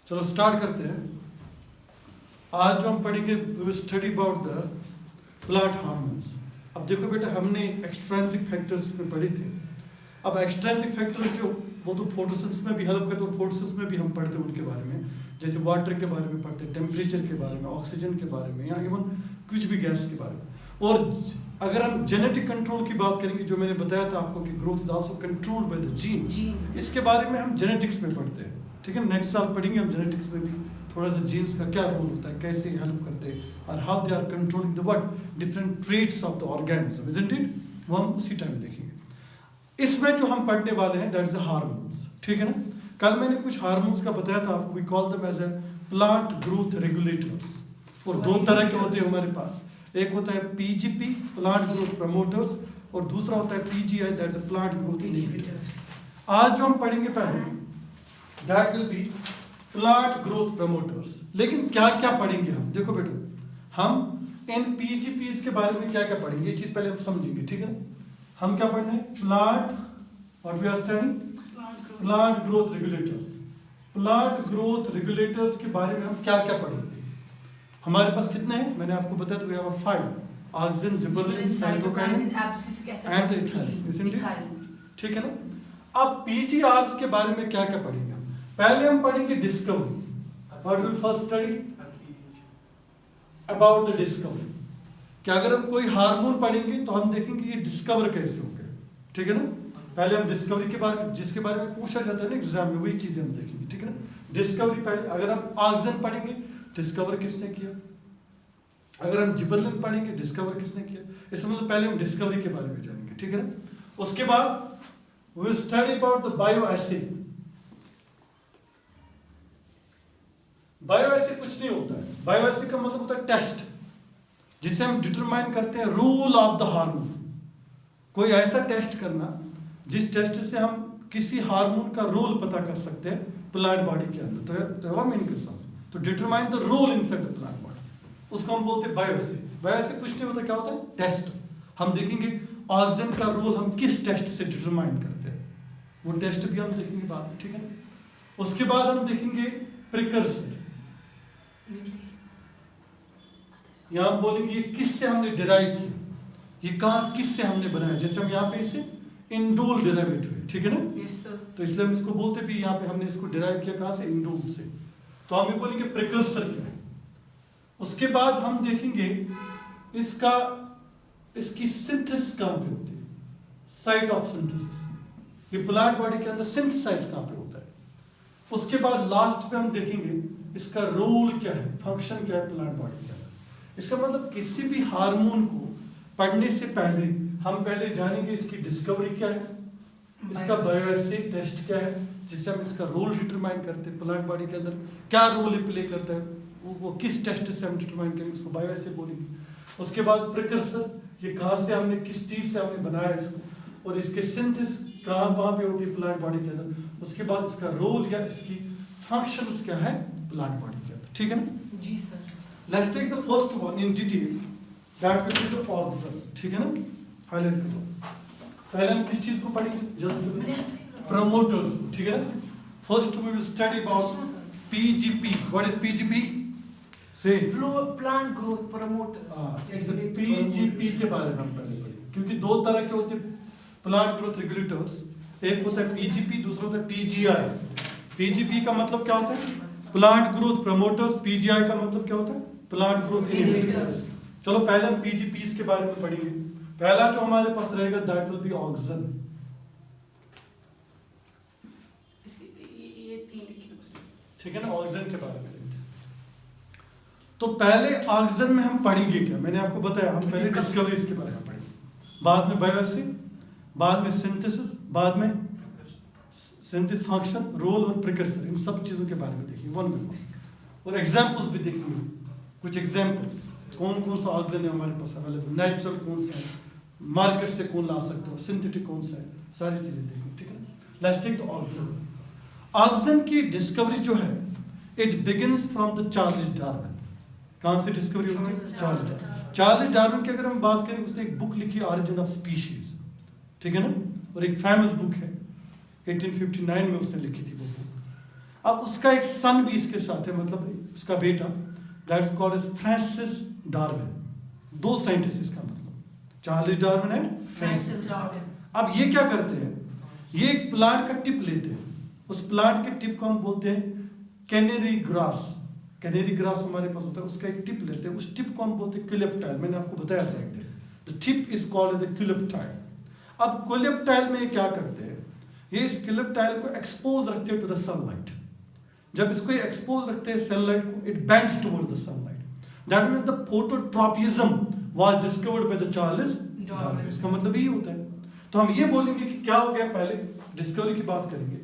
चलो स्टार्ट करते हैं। आज जो हम पढ़ेंगे we study about the plant hormones. अब देखो बेटा, हमने एक्सट्रिंसिक फैक्टर्स में पढ़े थे। अब एक्सट्रिंसिक फैक्टर्स जो वो तो फोटोसिंथेसिस में भी हेल्प करते हैं, फोटोसिंथेसिस में भी हम पढ़ते हैं उनके बारे में, जैसे वाटर के बारे में पढ़ते हैं, टेम्परेचर के बारे में, ऑक्सीजन के बारे में, या इवन कुछ भी गैस के बारे में। और अगर हम जेनेटिक कंट्रोल की बात करेंगे, जो मैंने बताया था आपको कि growth is also controlled by the gene, इसके बारे में हम जेनेटिक्स में पढ़ते हैं। ठीक है, नेक्स्ट साल पढ़ेंगे हम जेनेटिक्स में भी थोड़ा सा जीन्स का क्या रोल होता है, कैसे हेल्प करते हैं, और how they are controlling the what different traits of the organism, isn't it. वो हम उसी टाइम देखेंगे। इसमें जो हम पढ़ने वाले हैं दैट इज द हार्मोन्स। ठीक है ना, कल मैंने कुछ हार्मोन्स का बताया था आपको, we call them as a plant growth regulators. और दो तरह के होते हैं हमारे पास, एक होता है पीजीपी प्लांट ग्रोथ प्रमोटर्स, और दूसरा होता है PGI that is a plant growth inhibitors. आज जो हम पढ़ेंगे पहले that will B plant growth promoters. लेकिन क्या क्या पढ़ेंगे हम, देखो बेटा, हम इन पीजीपीज के बारे में क्या क्या पढ़ेंगे, ये चीज पहले हम समझेंगे। ठीक है ना, हम क्या पढ़ रहे हैं, plant what we are studying plant growth regulators. Plant growth regulators के बारे में हम क्या क्या पढ़ेंगे। हमारे पास कितने हैं, मैंने आपको बताया तो we have 5, auxin, gibberellin, cytokinin and the ethylene, isn't it. ठीक है ना, अब पीजीआरस के बारे में क्या क्या पढ़ेंगे हम। पहले हम पढ़ेंगे discovery. What will first study about the discovery. कि अगर हम कोई हार्मोन पढ़ेंगे तो हम देखेंगे ये डिस्कवर कैसे हो गए। ठीक है ना, पहले हम डिस्कवरी के बारे में, जिसके बारे में पूछा जाता है ना एग्जाम में, वही चीजें हम देखेंगे। ठीक है ना, डिस्कवरी पहले। अगर हम ऑक्सीजन पढ़ेंगे, डिस्कवर किसने किया। अगर हम जिबरेलिन पढ़ेंगे, डिस्कवर किसने किया। इसका मतलब पहले हम डिस्कवरी के बारे में जानेंगे। ठीक है ना, उसके बाद we will study about the bioassay. Bioassay कुछ नहीं होता है, बायोएसे का मतलब होता है टेस्ट, जिसे हम डिटरमाइन करते हैं रोल ऑफ द हार्मोन। कोई ऐसा टेस्ट करना जिस टेस्ट से हम किसी हार्मोन का रोल पता कर सकते हैं प्लांट बॉडी के अंदर। तो वह मीन कर तो determine the role inside the plant body, उसको हम बोलते हैं बायोएसे। बायोएसे कुछ नहीं होता, क्या होता है टेस्ट। हम देखेंगे ऑक्सीजन का रोल हम किस टेस्ट से डिटरमाइन करते हैं, वो टेस्ट भी हम देखेंगे बाद में। ठीक है, उसके बाद हम देखेंगे प्रिकर्सर। यहाँ हम बोलेंगे ये किससे हमने डिराइव किया, ये कहाँ किससे हमने बनाया। जैसे हम यहाँ पे इसे इंडोल डेरिवेट हुए। ठीक है ना, तो इसलिए हम इसको बोलते भी, यहाँ पे हमने इसको डिराइव किया कहाँ से, इंडोल से। तो हम ये बोलेंगे प्रिकर्सर क्या है। उसके बाद हम देखेंगे इसकी सिंथेसिस कहाँ पे होती है, साइट ऑफ सिंथेसिस। ये प्लांट बॉडी के अंदर सिंथेसाइज कहाँ पे होता है। उसके बाद लास्ट पे हम देखेंगे इसका रोल क्या है, फंक्शन क्या है प्लांट बॉडी के अंदर। इसका मतलब किसी भी हार्मोन को पढ़ने से पहले हम पहले जानेंगे इसकी डिस्कवरी क्या है, इसका बायोएसे टेस्ट क्या है, जिससे हम इसका रोल डिटरमाइन करते हैं प्लांट बॉडी के अंदर, क्या रोल प्ले करता है, वो किस टेस्ट से हम डिटरमाइन करेंगे, इसको बायोएसे बोलेंगे। उसके बाद प्रिकर्सर, ये कहाँ से हमने, किस चीज से हमने बनाया इसको, और इसके सिंथेसिस कहाँ पे होती है प्लांट बॉडी के अंदर। उसके बाद इसका रोल या इसकी फंक्शन क्या है प्लांट बॉडी के अंदर। ठीक है ना जी sir. Let's take the first one in detail, that will be the oxygen. ठीक है ना, हाईलाइट करो। पहले हम किस चीज को पढ़ेंगे जल्दी से, प्रमोटर्स। ठीक है ना, first we will study about PGP. What is PGP, say plant growth promoters. PGP के बारे में हम पहले पढ़ेंगे, क्योंकि दो तरह के होते हैं प्लांट ग्रोथ रेगुलेटर्स। एक होता है पीजीपी, दूसरा होता है पीजीआई। पीजीपी का मतलब क्या होता है, प्लांट ग्रोथ प्रमोटर्स। पीजीआई का मतलब क्या होता है, प्लांट ग्रोथ इनहिबिटर्स। चलो पहले हम पीजीपीज के बारे में पढ़ेंगे। पहला जो हमारे पास रहेगा दैट विल बी ऑक्सीजन। ठीक है ना, ऑक्सीजन के बारे में। तो पहले ऑक्सीजन में हम पढ़ेंगे क्या, मैंने आपको बताया हम पहले डिस्कवरीज के बारे में पढ़ेंगे, बाद में बायोएसे, बाद में सिंथेसिस, बाद में सिंथेसिस फंक्शन, रोल और प्रिकर्सर। इन सब चीजों के बारे में देखिए वन बाय वन, और एग्जांपल्स भी देखेंगे। कुछ एग्जांपल्स कौन कौन सा ऑक्सीजन है हमारे पास अवेलेबल, नेचुरल कौन सा है, मार्केट से कौन ला सकते हो, सिंथेटिक कौन सा है, सारी चीजें देखेंगे। ठीक है, let's take the oxygen. Oxygen की डिस्कवरी जो है it begins from the Charles Darwin. कहां से डिस्कवरी होती है, चार्ल्स डार्विन। चार्ल्स डार्विन की अगर हम बात करें, उसने एक बुक लिखी ऑरिजिन ऑफ स्पीशीज। ठीक है ना, और एक फेमस बुक है 1859 में उसने लिखी थी वो बुक। अब उसका एक सन भी इसके साथ है, मतलब उसका बेटा, that is called as Francis Darwin. दो साइंटिस्ट इसका मतलब, Charles Darwin and Francis Darwin. अब ये क्या करते हैं, ये एक प्लांट का टिप लेते हैं, उस प्लांट के टिप को हम बोलते हैं कैनेरी ग्रास। कैनेरी ग्रास हमारे पास होता है, उसका एक टिप लेते हैं, उस टिप को हम बोलते हैं क्यूलेप्टाइल। मैंने आपको बताया था एक दिन, the tip is called the coleoptile. अब क्यूलेप्टाइल में ये क्या करते हैं, ये इस क्यूलेप्टाइल को एक्सपोज रखते हैं टू द सनलाइट। जब इसको एक्सपोज रखते हैं सनलाइट को, it bends towards the sunlight. That means the phototropism was discovered by the Charles Darwin. इसका मतलब यही होता है। तो हम ये बोलेंगे कि क्या हो गया, पहले डिस्कवरी की बात करेंगे।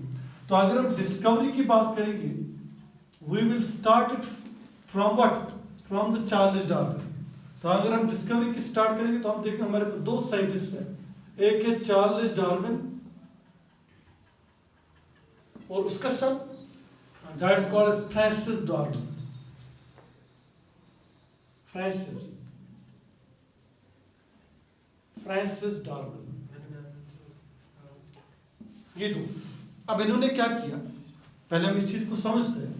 तो अगर हम डिस्कवरी की बात करेंगे, we will start it from what, from the Charles Darwin. तो अगर हम डिस्कवरी की स्टार्ट करेंगे तो हम देखेंगे हमारे पास दो साइंटिस्ट हैं, एक है चार्ल्स डार्विन और उसका son, that is called as Francis Darwin. Francis Darwin, ये दो। अब इन्होंने क्या किया, पहले हम इस चीज को समझते हैं।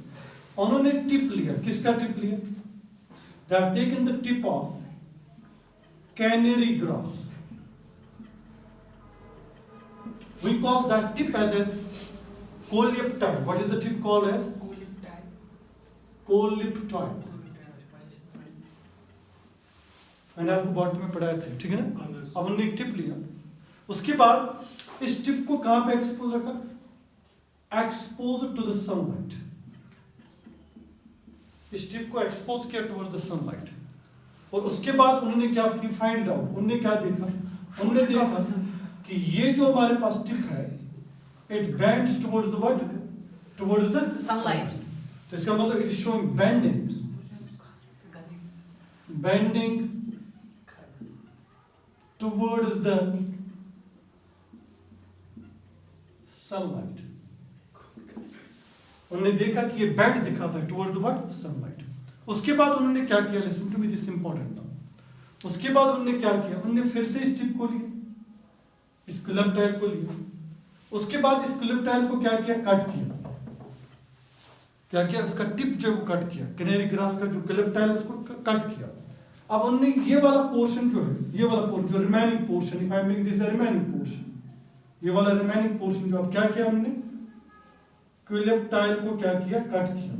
उन्होंने टिप लिया, किसका टिप लिया, they have taken the tip of canary grass. We call that tip as a coleoptile. What is the tip called as? Coleoptile. मैंने आपको बॉटनी में पढ़ाया था, ठीक है ना। अब उन्होंने एक टिप लिया, उसके बाद इस टिप को कहां पे एक्सपोज रखा, एक्सपोज टू द सनलाइट। इस टिप को एक्सपोज किया टुवर्ड्स द सनलाइट, और उसके बाद उन्होंने क्या फाइंड आउट, उन्होंने क्या देखा, उन्होंने देखा कि ये जो हमारे पास टिप है, it bends towards the what, towards the sunlight. तो इसका मतलब it is showing bending, bending towards the sunlight. उन्होंने देखा कि ये बेंड दिखाता है टुवर्ड्स द व्हाट, सनलाइट। उसके बाद उन्होंने क्या किया, listen to me, this important now. उसके बाद उन्होंने क्या किया, उन्होंने फिर से इस टिप को लिया, इस क्यूलेप्टाइल को लिया, उसके बाद इस क्यूलेप्टाइल को क्या किया, कट किया। क्या किया, उसका टिप जो है वो कट किया, कैनेरी ग्रास का जो क्यूलेप्टाइल है उसको कट किया। अब उन्होंने ये वाला पोर्शन जो है, ये वाला पोर्शन जो remaining portion, if I make this a remaining portion, ये वाला रिमेनिंग पोर्शन जो, अब क्या किया हमने, क्यूलेप्टाइल को क्या किया, कट किया,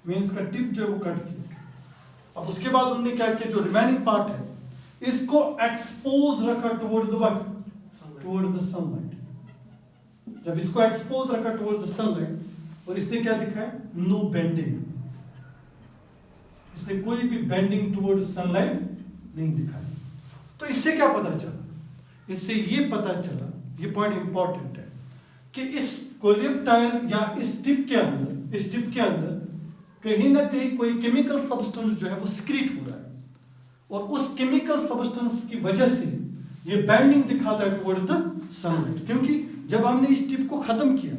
मींस का टिप जो है वो कट किया। अब उसके बाद उन्होंने क्या किया, जो रिमेनिंग पार्ट है इसको एक्सपोज रखा towards the what, towards the sunlight. जब इसको एक्सपोज रखा टुवर्ड्स द सनलाइट, और इसने क्या दिखाया, नो बेंडिंग, इसने कोई भी बेंडिंग टुवर्ड्स सनलाइट नहीं दिखाया। तो इससे क्या पता चला, इससे ये पता चला, ये पॉइंट इंपॉर्टेंट है, कि इस कोलेप्टाइल या इस टिप के अंदर, इस टिप के अंदर कहीं ना कहीं कोई केमिकल सब्सटेंस जो है वो सिक्रीट हो रहा है, और उस केमिकल सब्सटेंस की वजह से ये बैंडिंग दिखाता है टुवर्ड्स द सनलाइट। क्योंकि जब हमने इस टिप को खत्म किया,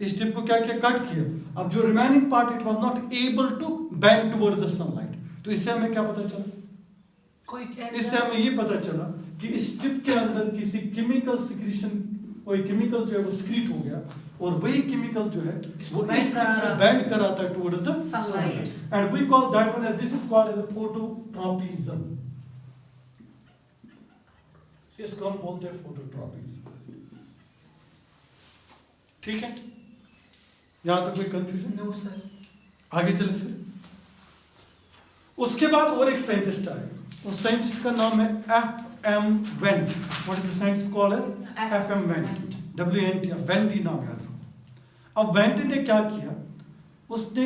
इस टिप को क्या किया, कट किया, अब जो remaining part it was not able to bend towards the sunlight. तो इससे हमें क्या पता चला, इससे हमें ये पता चला कि इस टिप के अंदर किसी केमिकल सिक्रीशन, कोई केमिकल जो है वो सिक्रीट हो गया, और वही केमिकल जो है वो इस टिप को बेंड कराता है towards the sunlight, and we call that one as, this is called as a phototropism. इसको हम बोलते हैं फोटोट्रॉपिज्म। ठीक है, यहां तक कोई कंफ्यूजन? No sir. आगे चले फिर। उसके बाद और एक साइंटिस्ट आए, उस साइंटिस्ट का नाम है F M. Went. What is the scientist called as? F M. Went, W-N-T, वेंटी नाम याद रखो। अब वेंट ने क्या किया, उसने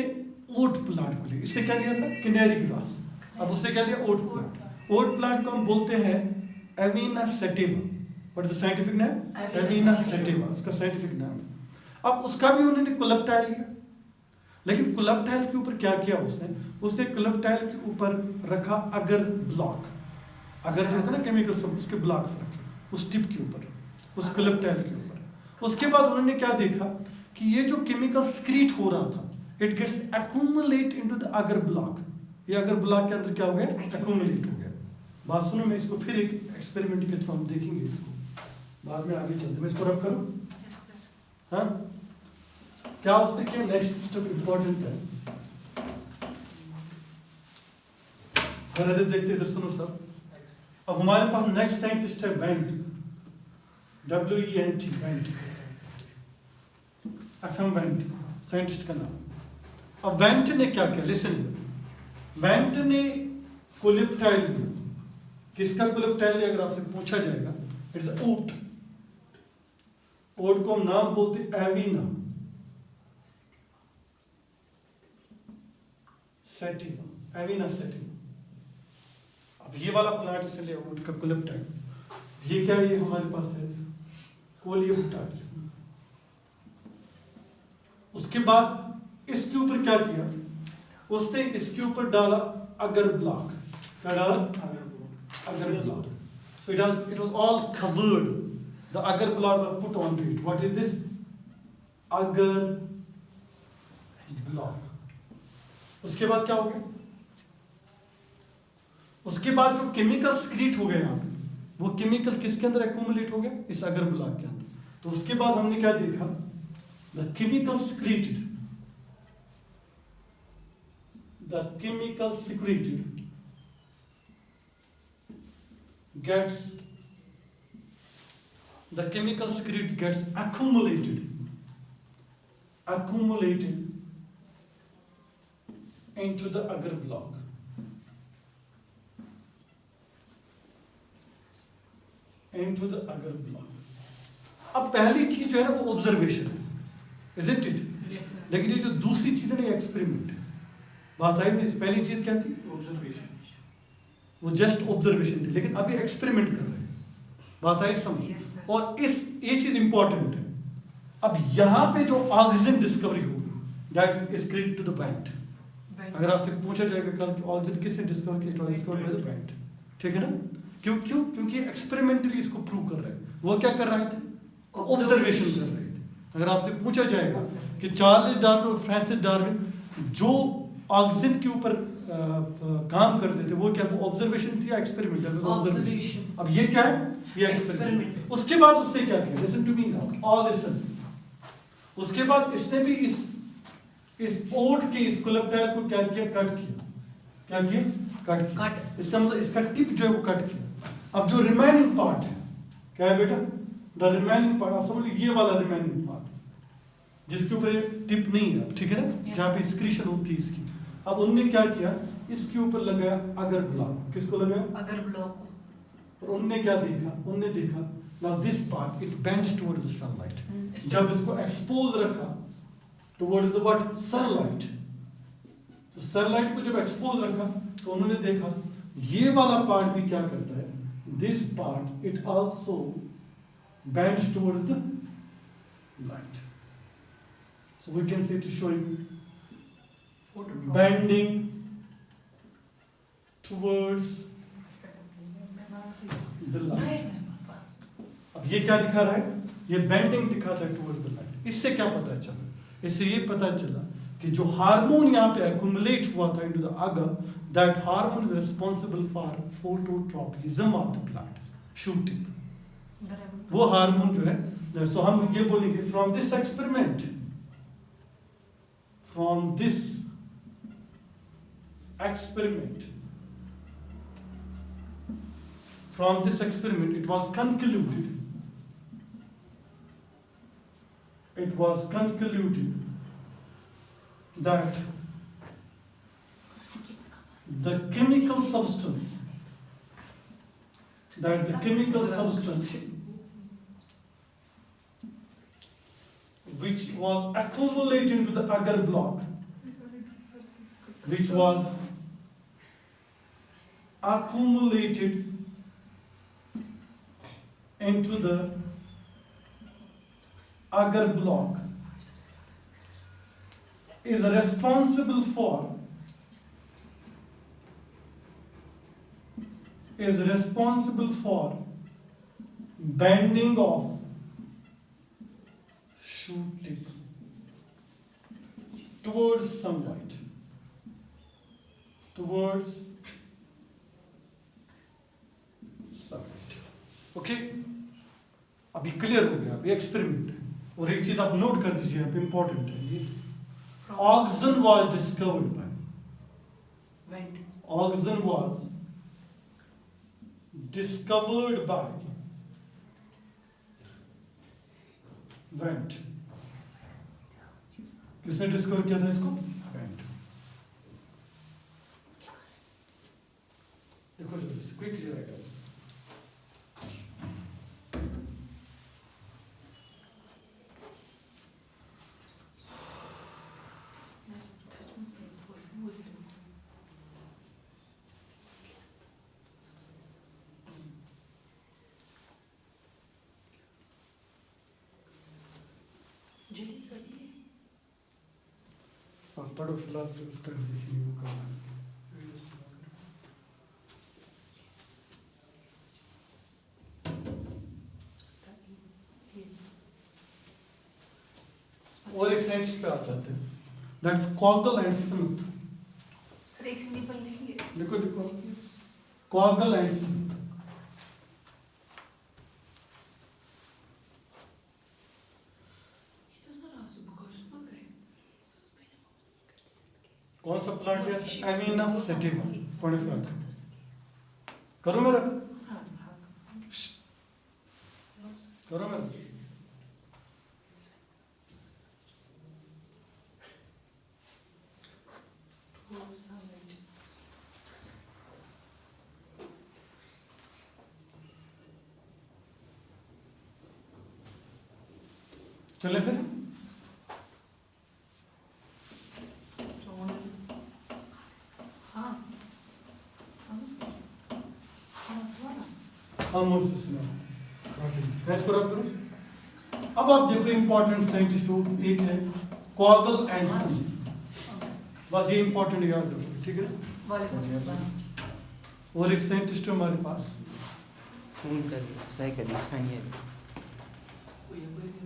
ओट प्लांट को लिया, इससे क्या लिया था, कैनेरी ग्रास। अब उसने क्या लिया, ओट प्लांट। ओट प्लांट को हम बोलते हैं एविना sativa. What is the scientific name? एविना sativa, उसका साइंटिफिक नाम। अब उसका भी उन्होंने कोलेप्टाइल लिया, लेकिन कोलेप्टाइल के ऊपर क्या किया उसने कोलेप्टाइल के ऊपर रखा अगर ब्लॉक, अगर जो होता है ना केमिकल सब, उसके ब्लॉक्स रखे उस टिप के ऊपर, उस कोलेप्टाइल के ऊपर। उसके बाद उन्होंने क्या देखा कि ये जो केमिकल स्क्रीट हो रहा था, it gets accumulate into the agar block. ये अगर ब्लॉक के अंदर क्या हो गया, एक्यूमुलेट हो गया। बात सुनो, मैं इसको फिर एक एक्सपेरिमेंट के थ्रू हम देखेंगे, इसको बाद में आगे चलते। मैं इसको रब करूं, हाँ? क्या उसने किया, नेक्स्ट स्टेप इंपॉर्टेंट है, इधर देखते इधर सुनो सब। अब हमारे पास नेक्स्ट साइंटिस्ट है went, WENT, went, FM went scientist का नाम। अब वेंट ने क्या किया, लिसन, वेंट ने कोलिप्टाइल लिया। किसका कोलिप्टाइल लिया अगर आपसे पूछा जाएगा, इट्स ऊट। ऊट को हम नाम बोलते एविना सेटिवा, एविना सेटिवा। अब ये वाला प्लांट इसे लिया ऊट का कोलिप्टाइल। ये क्या है, ये हमारे पास है कोलिप्टाइल। उसके बाद इसके ऊपर क्या किया, उसने इसके ऊपर डाला अगर ब्लॉक। क्या डाला, अगर block. So it was all covered. The agar blocks were put onto it. What is this? Agar block. उसके बाद क्या हो गया, उसके बाद जो केमिकल स्क्रीट हो गया यहाँ पे, वो केमिकल किसके अंदर एक्यूमुलेट हो गया, इस अगर ब्लॉक के अंदर। तो उसके बाद हमने क्या देखा, the chemical secreted gets accumulated into the agar block. अब पहली चीज जो है ना वो ऑब्जर्वेशन है, isn't it? Yes, sir. लेकिन ये जो दूसरी चीज है ना, एक्सपेरिमेंट है। बात आई नहीं, पहली चीज क्या थी, ऑब्जर्वेशन। वो जस्ट ऑब्जर्वेशन थी, लेकिन अभी एक्सपेरिमेंट कर रहे हैं। बात आई समझ। Yes, sir. और ये चीज इंपॉर्टेंट है। अब यहाँ पे जो ऑक्सीजन डिस्कवरी होगी, that is credit to the Went. When- अगर आपसे पूछा जाएगा कल कि ऑक्सीजन किसने डिस्कवर किया, तो डिस्कवर बाय द वेंट। ठीक है ना, क्योंकि एक्सपेरिमेंटली इसको प्रूव कर रहे हैं। वो क्या कर रहे थे, ऑब्जर्वेशन कर रहे थे। अगर आपसे पूछा जाएगा कि चार्ल्स डार्विन और फ्रांसिस डार्विन जो ऑक्सीजन के ऊपर काम करते थे, वो क्या, वो ऑब्जर्वेशन थी या एक्सपेरिमेंट? Observation. अब ये क्या है, ये एक्सपेरिमेंट। Experiment. उसके बाद उसने क्या किया, listen to me now, all listen. उसके बाद इसने भी इस ओट के इस कोलेप्टाइल को क्या किया, कट किया। क्या किया, कट किया। Cut. इसका मतलब इसका टिप जो है वो कट किया। अब जो रिमेनिंग पार्ट है, क्या है बेटा, द रिमेनिंग पार्ट, आप समझ लीजिए ये वाला रिमेनिंग पार्ट जिसके ऊपर ये टिप नहीं है, ठीक है ना, Yes. जहाँ पे स्क्रीशन होती है इसकी। अब उनने क्या किया, इसके ऊपर लगाया अगर ब्लॉक। किसको लगाया, अगर ब्लॉक और उनने क्या देखा, उनने देखा now this part it bends towards the sunlight. जब इसको एक्सपोज रखा टुवर्ड्स द व्हाट, सनलाइट, तो सनलाइट को जब एक्सपोज रखा तो उन्होंने देखा ये वाला पार्ट भी क्या करता है, this part it also bends towards the light. So we can say it is showing bending towards the light। अब ये क्या दिखा रहा है, ये बेंडिंग दिखाता है टुवर्ड्स द लाइट। इससे क्या पता चला, इससे ये पता चला कि जो हार्मोन यहाँ पे एक्युमुलेट हुआ था इनटू द अगर, that hormone is responsible for phototropism of the plant, shooting. वो हार्मोन जो है, सो हम ये बोलेंगे from this experiment, it was concluded that the chemical substance which was accumulated into the agar block, which was accumulated into the agar block is responsible for bending of shoot tip towards sunlight, okay. अभी clear हो गया, अभी experiment है। और एक चीज आप note कर दीजिए, यहाँ पे इंपॉर्टेंट है ये, From auxin was discovered by, Went. Auxin was discovered by Went. किसने डिस्कवर किया था इसको? वेंट। देखो क्विकली राइट। आप पढ़ो फिलहाल, फिर उसका देखिए वो करना है। और एक साइंटिस्ट पे आ जाते हैं, दैट्स कॉगल एंड स्मिथ। सर एक सिंपल लिखिए। देखो देखो, कॉगल एंड स्मिथ। कौन सा प्लांट लिया था? एमिना सेटिवा। पढ़े फिर आता है। करो मेरा, करो मेरा। चले फिर। इसको रब करो। अब आप देखो इंपॉर्टेंट साइंटिस्ट हो, एक है कॉगल एंड स्मिथ, बस ये इंपॉर्टेंट याद रखो, ठीक है ना। और एक साइंटिस्ट है हमारे पास, फोन कर सही कर दिखाइए।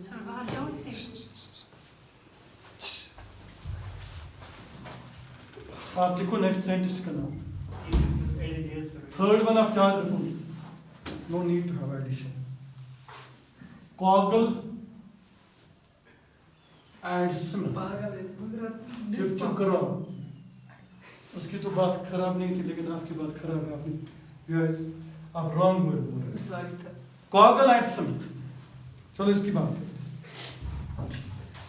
सर बाहर जाओ इसे। आप देखो नेक्स्ट साइंटिस्ट का नाम, थर्ड वन आप याद रखो, no need to have addition. Kogl and Smith. चुप चुप करो आप। उसकी तो बात खराब नहीं थी, लेकिन आपकी बात खराब है। आपने यस, आप रॉन्ग वर्ड बोल रहे हैं। Sorry sir. Kogl and Smith. चलो इसकी बात करें।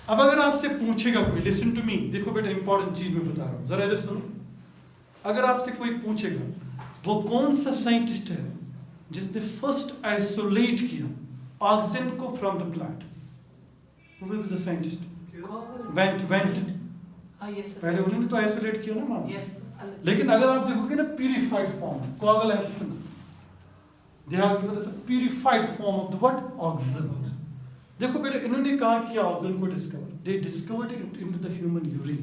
अब अगर आपसे पूछेगा कोई, लिसन टू मी, देखो बेटा इंपॉर्टेंट चीज मैं बता रहा हूं, जरा इधर सुनो। अगर आपसे कोई पूछेगा वो कौन सा साइंटिस्ट है जिसने फर्स्ट आइसोलेट किया ऑक्सीजन को from the plant, who will be the scientist? Went. हाँ यस सर। पहले उन्होंने तो आइसोलेट किया ना मान, यस। लेकिन अगर आप देखोगे ना purified form, Kogl and Smith, they have given us a purified form of the what? Oxygen. देखो बेटा इन्होंने कहा किया ऑक्सीजन को discover, they discovered it into the human urine.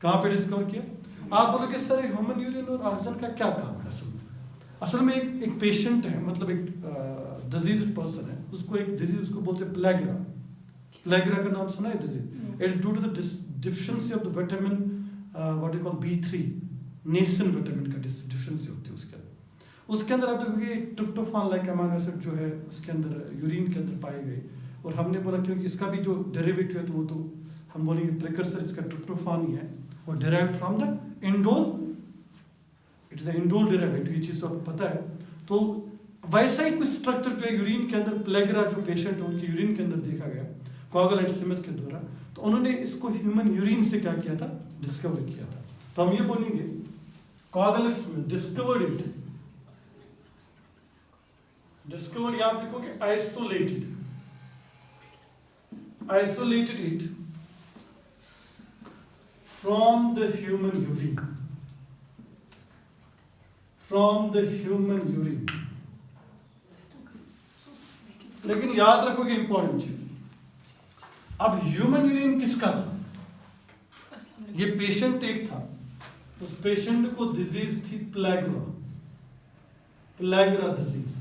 कहाँ पे डिस्कवर किया? आप बोलोगे सर ह्यूमन यूरिन और ऑक्सीजन का क्या काम है? असल में एक पेशेंट है, मतलब एक डिजीज पर्सन है, उसको एक डिजीज, उसको बोलते हैं प्लेग्रा। प्लेग्रा का नाम सुना है disease? It due to the deficiency of the vitamin what you call B3, नेसन विटामिन का डिफिशिएंसी होती है उसके अंदर। उसके अंदर आप देखोगे ट्रिप्टोफान लाइक अमीनो एसिड जो है उसके अंदर यूरिन के अंदर पाई गई, और हमने बोला क्योंकि इसका भी जो डेरिवेटिव है तो वो तो हम बोलेंगे प्रिकर्सर इसका ट्रिप्टोफान ही है, और derived from the indole, it is a indole derivative, ये चीज तो आपको पता है। तो वैसा ही कुछ स्ट्रक्चर जो है यूरिन के अंदर, प्लेग्रा जो पेशेंट है उनके यूरिन के अंदर देखा गया कॉगल एंड स्मिथ के द्वारा, तो उन्होंने इसको ह्यूमन यूरिन से क्या किया था? डिस्कवर किया था। तो हम ये बोलेंगे Kogl and Smith discovered it, discovered, आप लिखोगे isolated, isolated it from the human urine, from the human urine. लेकिन याद रखोगे इंपॉर्टेंट चीज, अब ह्यूमन यूरिन किसका था? ये पेशेंट एक था, उस पेशेंट को डिजीज थी प्लेग्रा, प्लेग्रा डिजीज।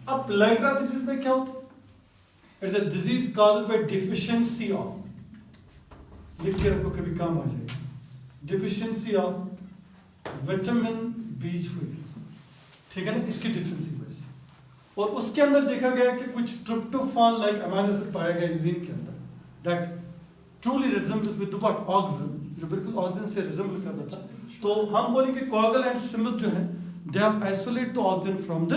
अब प्लेग्रा डिजीज में क्या होता है? It's a disease caused by deficiency of, लिख के रखो कभी काम आ जाएगा, डिफिशिएंसी ऑफ विटामिन B3, ठीक है ना, इसकी डिफिशिएंसी वजह से। और उसके अंदर देखा गया कि कुछ ट्रिप्टोफान लाइक अमीनो एसिड पाया गया यूरिन के अंदर that truly resembles with what oxygen, जो बिल्कुल ऑक्सीजन से रिजेम्बल करता था। तो हम बोलेंगे कोएगल एंड सिमित जो है they have isolate the oxygen from the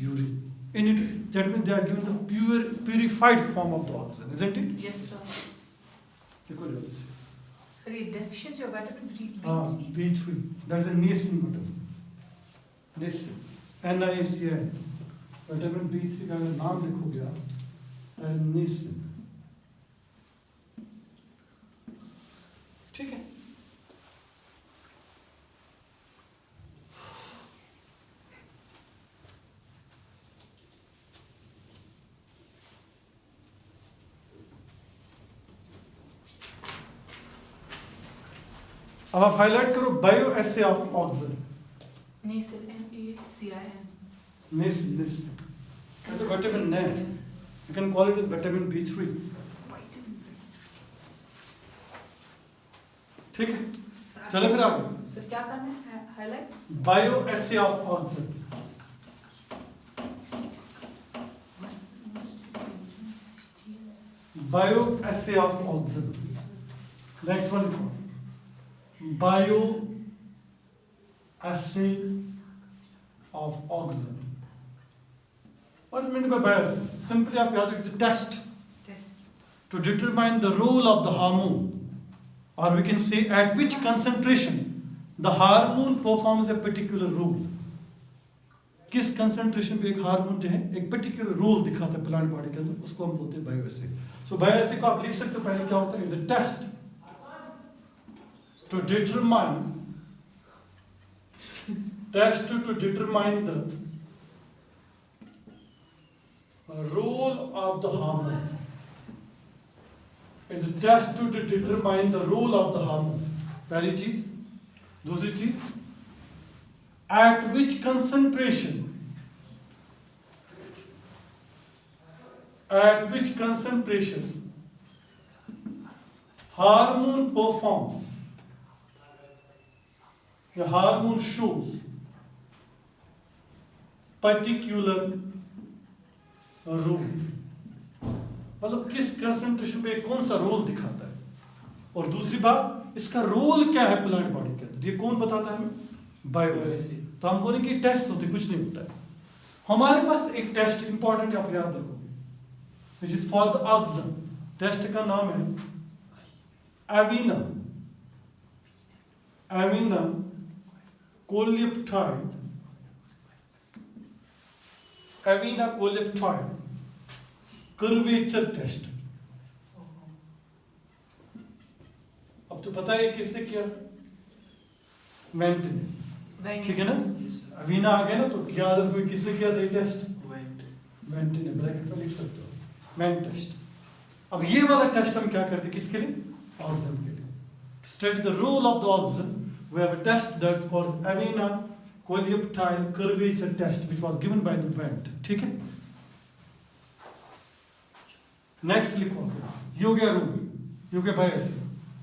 urine in it, that means they are given the purified form of the oxygen, isn't it? Yes, sir. देखो जल्दी से Sir, ये deficiency of vitamin हाँ B3. B3 that is a Nissin vitamin, Nissin NiCN vitamin B3 का अगर नाम लिखोगे आप दैट इज निसिन, ठीक है। अब आप हाईलाइट करो बायो एसे ऑफ ऑक्सीजन, नहीं sir, NaCN. निसिन ऐसे विटामिन है, you can call it as vitamin B3, Vitamin B3. ठीक है। Sir, चलो फिर आगे Sir, क्या करना है? Highlight. Bioassay of oxygen, bioassay of oxygen, next one लिखो bioassay of oxygen. What is meant by biopsy? Simply आप याद रखिए test Test. to determine the role of the hormone, or we can say at which concentration the hormone performs a particular role. किस concentration पे एक hormone जो है एक particular role दिखाता है प्लांट बॉडी के अंदर, उसको हम बोलते हैं बायोएसे। सो बायोएसे को आप लिख सकते हो पहले क्या होता है, is a test to determine the role of the hormone. It's a test to determine the role of the hormone. पहली चीज, दूसरी चीज, at which concentration hormone performs, the hormone shows particular role, मतलब किस कंसंट्रेशन पे कौन सा role दिखाता है। और दूसरी बात, इसका रोल क्या है प्लांट बॉडी के अंदर, ये कौन बताता है हमें, बायोएसे। तो हम बोलेंगे टेस्ट होते कुछ नहीं होता है। हमारे पास एक टेस्ट इंपॉर्टेंट आप याद रखोगे, which is for the oxygen. Test का नाम है एविना कोलिप्टाइड कर्वेचर टेस्ट। अब तो पता है किसने किया था, वेंट ने, ठीक है ना। अवीना आ गया ना, तो याद रखो किसने किया था ये टेस्ट, वेंट ने, ब्रैकेट में लिख सकते हो वेंट टेस्ट। अब ये वाला टेस्ट हम क्या करते हैं, किसके लिए, ऑक्सीजन के लिए। Study the role of the oxygen, we have a test that is called Avena coleoptile curvature test which was given by the Went, ठीक है। नेक्स्ट लिखो, ये हो गया रूल, ये हो गया बायोएसे।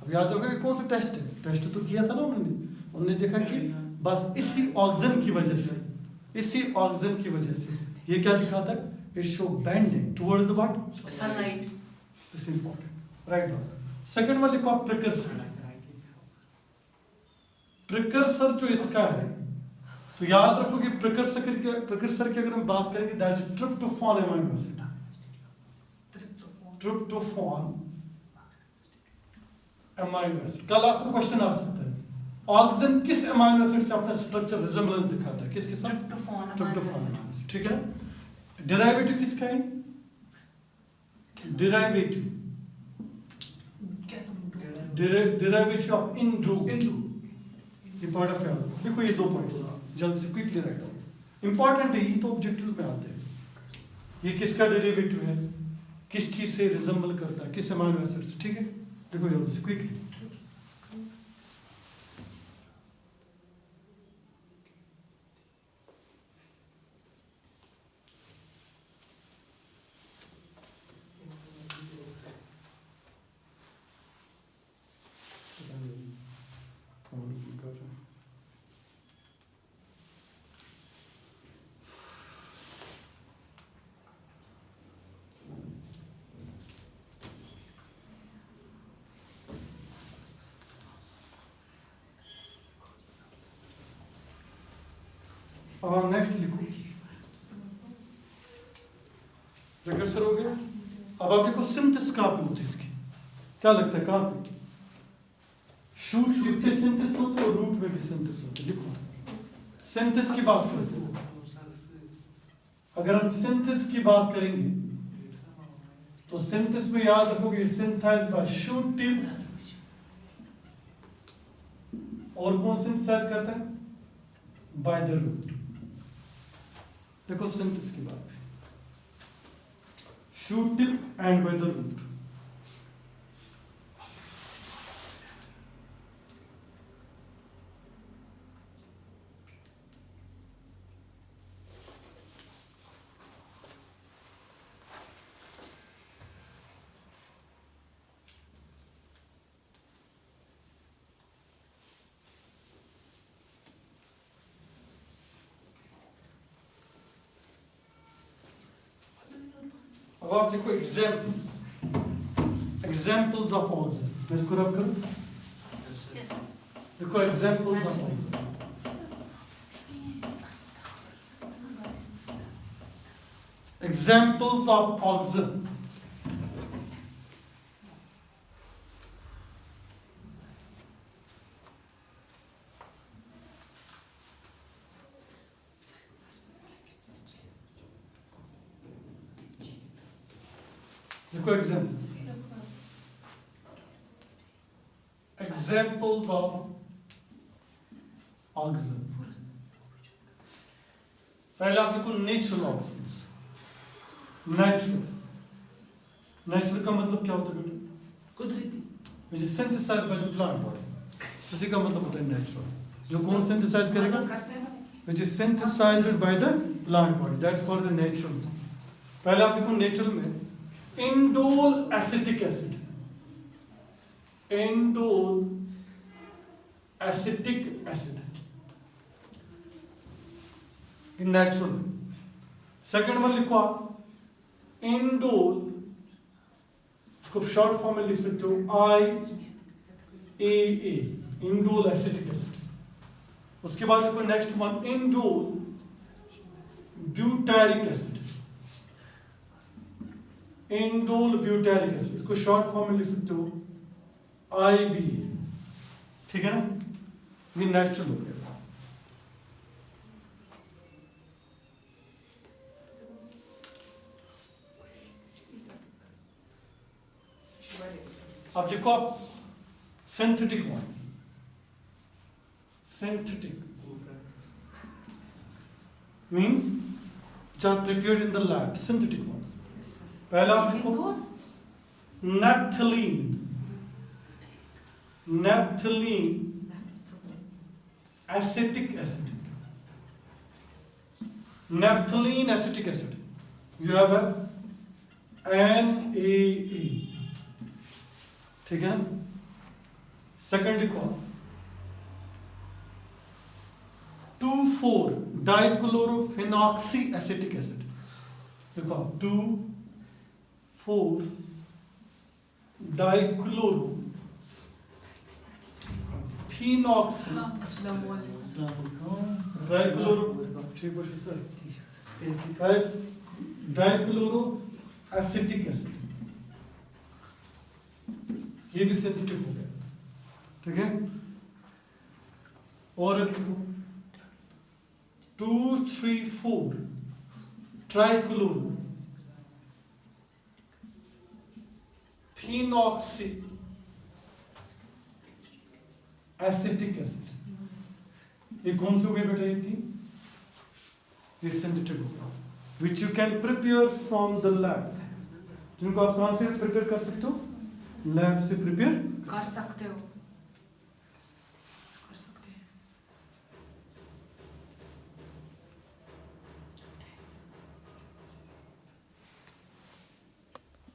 अब याद रखो कि कौन सा टेस्ट है, टेस्ट तो किया था ना उन्होंने देखा कि बस इसी ऑक्सीजन की वजह से ये क्या दिखाता है, it show bending towards the what, Sunlight. This is important, right. Second one लिखो प्रिकर्सर जो इसका है, तो याद रखो कि प्रिकर्सर की अगर हम बात करेंगे that is tryptophan amino acid, tryptophan amino acid. कल आपको क्वेश्चन आ सकता है, ऑक्सीजन किस अमीनो एसिड से अपना स्ट्रक्चर रिजेम्बलेंस दिखाता है, किसके साथ, ट्रिप्टोफान, ठीक है। डेरिवेटिव किसका है, डेरिवेटिव ऑफ इंडू, ये पॉइंट ऑफ याद रखो। देखो ये दो पॉइंट्स जल्दी से क्विकली राइट डाउन, इंपॉर्टेंट है, ये तो ऑब्जेक्टिव्स में आते हैं। ये किसका डेरिवेटिव है, किस चीज से रिजेम्बल करता है, किस अमीनो एसिड से, ठीक है। देखो जल्दी से क्विकली, अब हम नेक्स्ट लिखो, रिकर्सर हो गया। अब आप लिखो सिंथेसिस कहाँ पे होती है इसकी, क्या लगता है कहाँ पे? शूट टिप पे सिंथेसिस होती है और रूट में भी सिंथेसिस होती है। लिखो सिंथेसिस की बात करते हैं। अगर हम सिंथेसिस की बात करेंगे तो सिंथेसिस में याद रखोगे सिंथेसाइज बाय शूट टिप, और कौन सिंथेसाइज करता है? By the root. देखो सिंथेसिस की बात, shoot tip and by the root. अब आप लिखो एग्जाम्पल्स, एग्जाम्पल्स ऑफ ऑक्सीजन। मैं इसको रब करूं, देखो examples of oxygen. Examples of oxygen, देखो एग्जाम्पल्स, एग्जाम्पल्स ऑफ ऑक्सीजन। पहले आप लिखो नेचुरल ऑक्सीजन। नेचुरल, नेचुरल का मतलब क्या होता है बेटा? कुदरती। which is synthesized by the plant body। इसी का मतलब होता है नेचुरल, जो कौन सिंथेसाइज करेगा? which is synthesized by the plant body, that's called the natural। पहले आप लिखो नेचुरल में indole acetic acid, indole acetic acid in natural. Second one लिखो आप इंडोल, इसको शॉर्ट फॉर्म में लिख सकते हो IAA, इंडोल एसिटिक एसिड। उसके बाद लिखो next one indole butyric acid, indole butyric acid, इसको शॉर्ट फॉर्म में लिख सकते हो IBA। ठीक है ना, ये नेचुरल हो गया। अब लिखो आप सिंथेटिक वंस, सिंथेटिक मीन्स जो prepared in the lab, synthetic ones. पहला आप लिखो naphthalene, naphthalene acetic acid, naphthalene acetic acid, you have NaA। ठीक है ना। सेकंड लिखो 2,4 डाइक्लोरोफिनॉक्सी एसिटिक एसिड, लिखो 2,4 डाइक्लोरो फिनॉक्सी डाइक्लोरो, ठीक है सर, डाइक्लोरो एसिटिक एसिड, ये भी सिंथेटिक हो गया। ठीक है, और लिखो 2,3,4 ट्राइक्लोरो फिनॉक्सी एसिटिक एसिड। ये कौन से हो गए बेटा? ये थी, ये सिंथेटिक हो गया, which you can prepare from the lab, जिनको आप कहां से प्रिपेयर कर सकते हो? लैब से प्रिपेयर कर सकते हो।